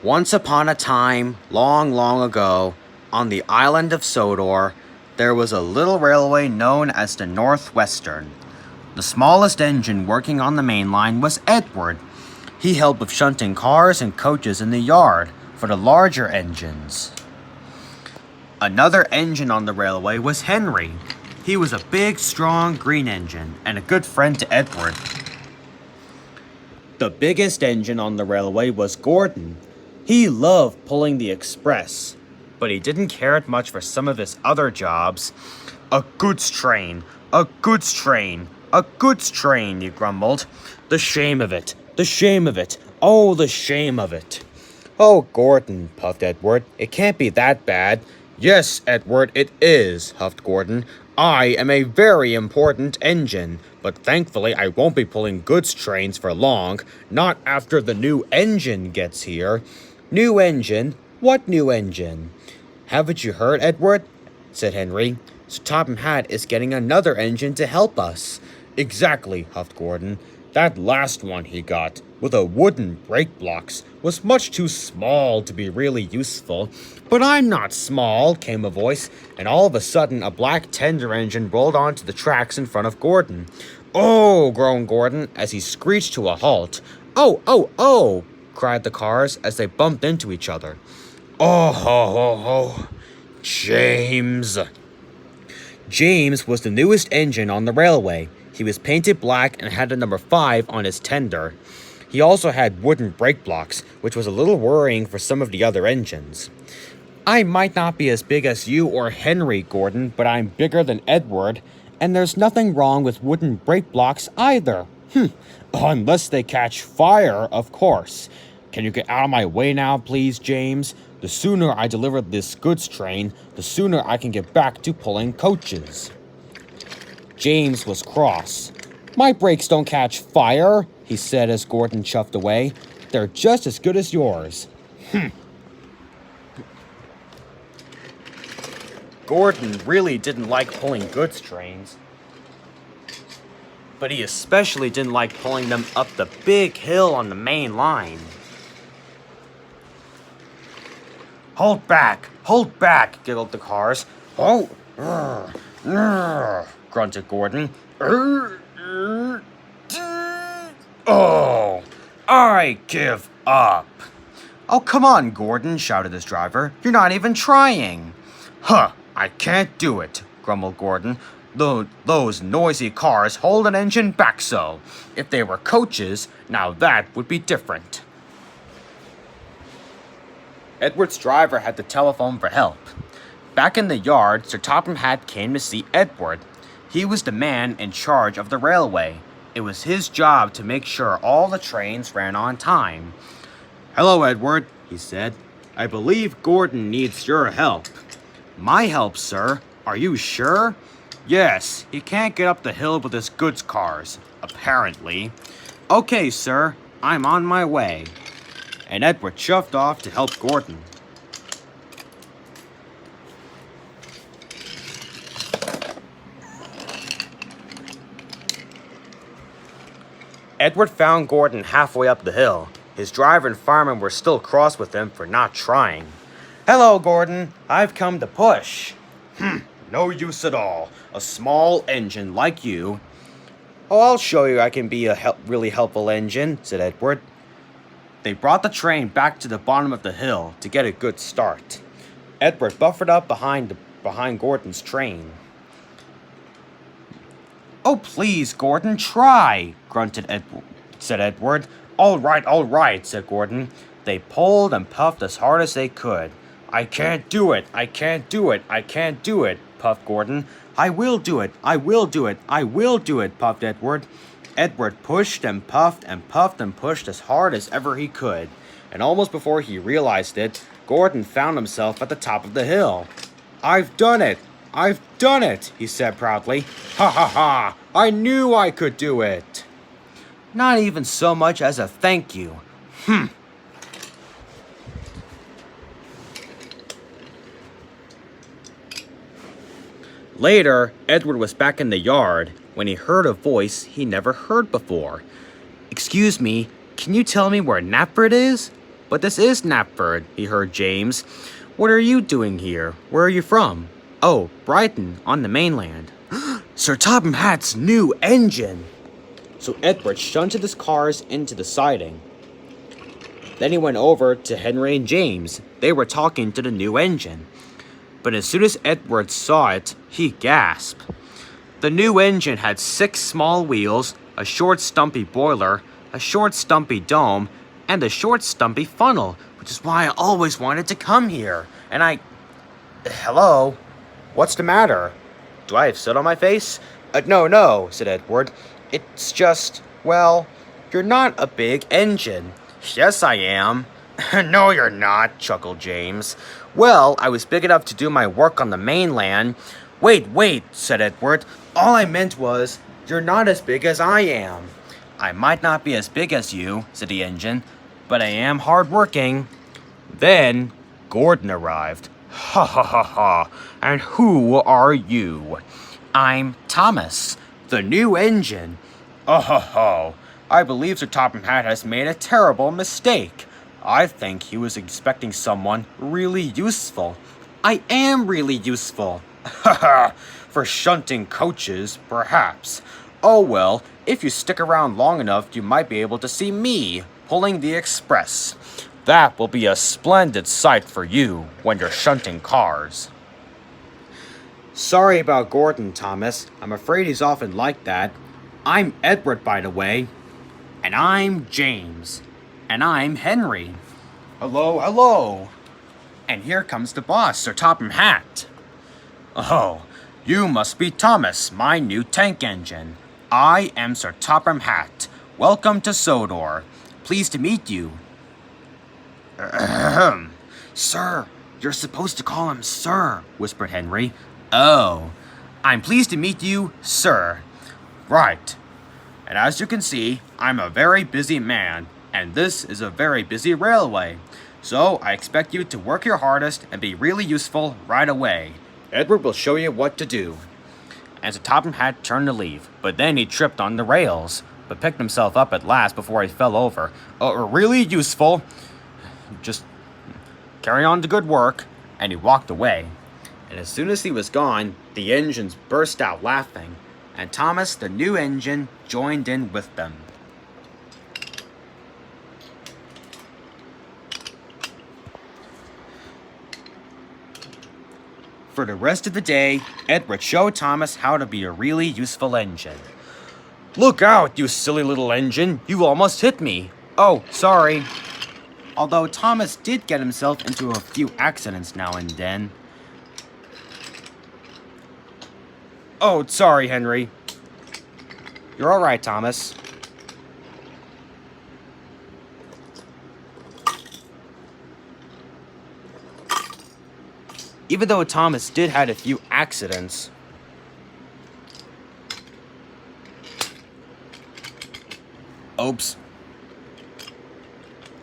Once upon a time, long, long ago, on the island of Sodor, there was a little railway known as the Northwestern. The smallest engine working on the main line was Edward. He helped with shunting cars and coaches in the yard for the larger engines. Another engine on the railway was Henry. He was a big, strong green engine and a good friend to Edward. The biggest engine on the railway was Gordon. He loved pulling the express, but he didn't care much for some of his other jobs. A goods train, a goods train, a goods train, he grumbled. The shame of it, the shame of it, oh, the shame of it. Oh, Gordon, puffed Edward, it can't be that bad. Yes, Edward, it is, huffed Gordon. I am a very important engine, but thankfully I won't be pulling goods trains for long, not after the new engine gets here. New engine? What new engine? Haven't you heard, Edward? Said Henry. So Topham Hatt is getting another engine to help us. Exactly, huffed Gordon. That last one he got, with a wooden brake blocks, was much too small to be really useful. But I'm not small, came a voice, and all of a sudden a black tender engine rolled onto the tracks in front of Gordon. Oh, groaned Gordon as he screeched to a halt. Oh, oh, oh, cried the cars as they bumped into each other. Oh, ho, ho, ho. James. James was the newest engine on the railway. He was painted black and had the number 5 on his tender. He also had wooden brake blocks, which was a little worrying for some of the other engines. I might not be as big as you or Henry, Gordon, but I'm bigger than Edward, and there's nothing wrong with wooden brake blocks either. Unless they catch fire, of course. Can you get out of my way now, please, James? The sooner I deliver this goods train, the sooner I can get back to pulling coaches. James was cross. My brakes don't catch fire, he said as Gordon chuffed away. They're just as good as yours. Gordon really didn't like pulling goods trains. But he especially didn't like pulling them up the big hill on the main line. Hold back, giggled the cars. Oh, grunted Gordon. Oh, I give up. Oh, come on, Gordon, shouted his driver. You're not even trying. Huh, I can't do it, grumbled Gordon. Those noisy cars hold an engine back so. If they were coaches, now that would be different. Edward's driver had to telephone for help. Back in the yard, Sir Topham Hatt came to see Edward. He was the man in charge of the railway. It was his job to make sure all the trains ran on time. Hello, Edward, he said. I believe Gordon needs your help. My help, sir? Are you sure? Yes, he can't get up the hill with his goods cars, apparently. Okay, sir, I'm on my way. And Edward shoved off to help Gordon. Edward found Gordon halfway up the hill. His driver and fireman were still cross with him for not trying. Hello, Gordon. I've come to push. No use at all. A small engine like you. Oh, I'll show you I can be a really helpful engine, said Edward. They brought the train back to the bottom of the hill to get a good start. Edward buffered up behind Gordon's train. Oh, please, Gordon, try, said Edward. All right, said Gordon. They pulled and puffed as hard as they could. I can't do it, I can't do it, I can't do it, puffed Gordon. I will do it, I will do it, I will do it, puffed Edward. Edward pushed and puffed and puffed and pushed as hard as ever he could. And almost before he realized it, Gordon found himself at the top of the hill. I've done it! I've done it! He said proudly. Ha ha ha! I knew I could do it! Not even so much as a thank you. Later, Edward was back in the yard when he heard a voice he never heard before. Excuse me, can you tell me where Knapford is? But this is Knapford, he heard James. What are you doing here? Where are you from? Oh, Brighton, on the mainland. Sir Topham Hatt's new engine! So Edward shunted his cars into the siding. Then he went over to Henry and James. They were talking to the new engine. But as soon as Edward saw it, he gasped. The new engine had 6 small wheels, a short stumpy boiler, a short stumpy dome, and a short stumpy funnel, which is why I always wanted to come here. And Hello? What's the matter? Do I have soot on my face? No, said Edward. It's just, well, you're not a big engine. Yes, I am. No, you're not, chuckled James. Well, I was big enough to do my work on the mainland. Wait, said Edward. All I meant was, you're not as big as I am. I might not be as big as you, said the engine, but I am hard-working. Then Gordon arrived. Ha ha ha ha, and who are you? I'm Thomas, the new engine. Oh ho ho, I believe Sir Topham Hatt has made a terrible mistake. I think he was expecting someone really useful. I am really useful. Ha ha, for shunting coaches, perhaps. Oh well, if you stick around long enough, you might be able to see me pulling the express. That will be a splendid sight for you when you're shunting cars. Sorry about Gordon, Thomas. I'm afraid he's often like that. I'm Edward, by the way. And I'm James. And I'm Henry. Hello. And here comes the boss, Sir Topham Hatt. Oh, you must be Thomas, my new tank engine. I am Sir Topham Hatt. Welcome to Sodor. Pleased to meet you. Ahem. Sir, you're supposed to call him Sir, whispered Henry. Oh, I'm pleased to meet you, sir. Right. And as you can see, I'm a very busy man, and this is a very busy railway. So I expect you to work your hardest and be really useful right away. Edward will show you what to do. And Sir Topham Hatt turned to leave, but then he tripped on the rails, but picked himself up at last before he fell over. Really useful. Just carry on to good work, and he walked away. And as soon as he was gone, the engines burst out laughing, and Thomas, the new engine, joined in with them. For the rest of the day, Edward showed Thomas how to be a really useful engine. Look out, you silly little engine! You almost hit me! Oh, sorry. Although Thomas did get himself into a few accidents now and then. Oh, sorry, Henry. You're all right, Thomas. Even though Thomas did had a few accidents, oops.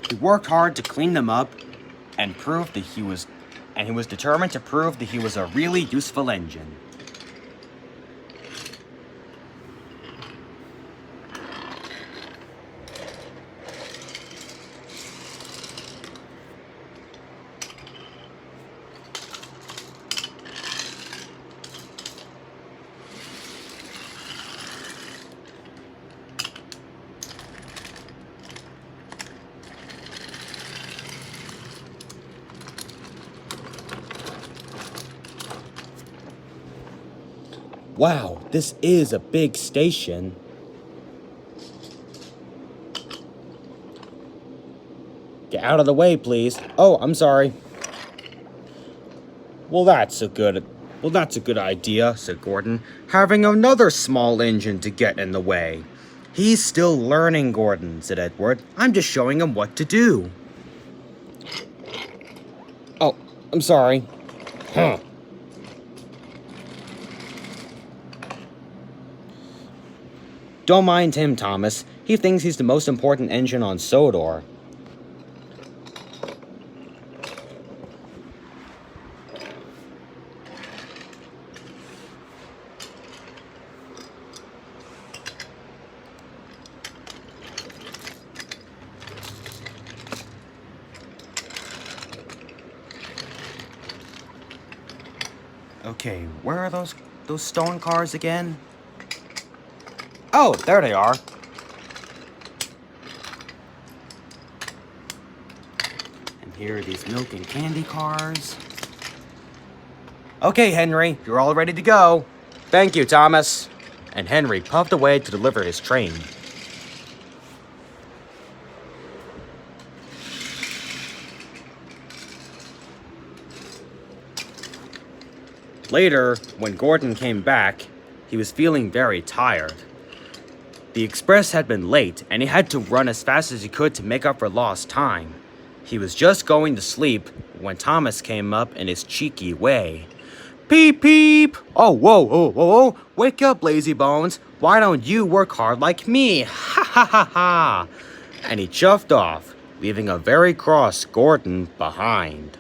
He worked hard to clean them up and he was determined to prove that he was a really useful engine. Wow, this is a big station. Get out of the way, please. Oh, I'm sorry. Well, that's a good idea, said Gordon. Having another small engine to get in the way. He's still learning, Gordon, said Edward. I'm just showing him what to do. Oh, I'm sorry. Huh. Don't mind him, Thomas. He thinks he's the most important engine on Sodor. Okay, where are those stone cars again? Oh, there they are. And here are these milk and candy cars. Okay, Henry, you're all ready to go. Thank you, Thomas. And Henry puffed away to deliver his train. Later, when Gordon came back, he was feeling very tired. The express had been late, and he had to run as fast as he could to make up for lost time. He was just going to sleep when Thomas came up in his cheeky way. Peep, peep! Oh, whoa, whoa, whoa, whoa! Wake up, lazy bones! Why don't you work hard like me? Ha ha ha ha! And he chuffed off, leaving a very cross Gordon behind.